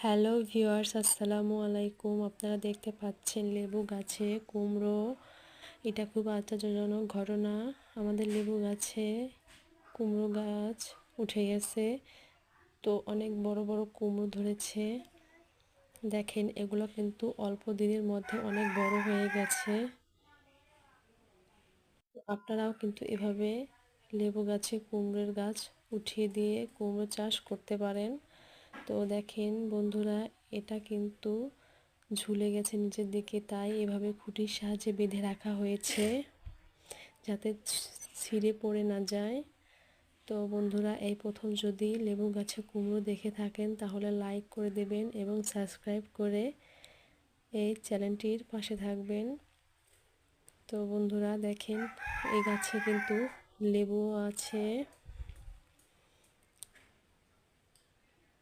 Hello viewers, আসসালামু আলাইকুম। আপনারা দেখতে পাচ্ছেন লেবু গাছে কুমড়ো। এটা খুব আশ্চর্যজনক ঘটনা। আমাদের লেবু গাছে কুমড়ো গাছ উঠে গেছে, তো অনেক বড় বড় কুমড়ো ধরেছে। দেখেন, এগুলো কিন্তু অল্প দিনের মধ্যে অনেক বড় হয়ে গেছে। আপনারাও কিন্তু এভাবে লেবু গাছে কুমড়োর গাছ উঠিয়ে দিয়ে কুমড়ো চাষ করতে পারেন। তো দেখেন বন্ধুরা, এটা কিন্তু ঝুলে গেছে নিচের দিকে, তাই এভাবে খুঁটির সাহায্যে বেঁধে রাখা হয়েছে যাতে ছিঁড়ে পড়ে না যায়। তো বন্ধুরা, এই প্রথম যদি লেবু গাছে কুমড়ো দেখে থাকেন তাহলে লাইক করে দেবেন এবং সাবস্ক্রাইব করে এই চ্যানেলটির পাশে থাকবেন। তো বন্ধুরা দেখেন, এই গাছে কিন্তু লেবু আছে।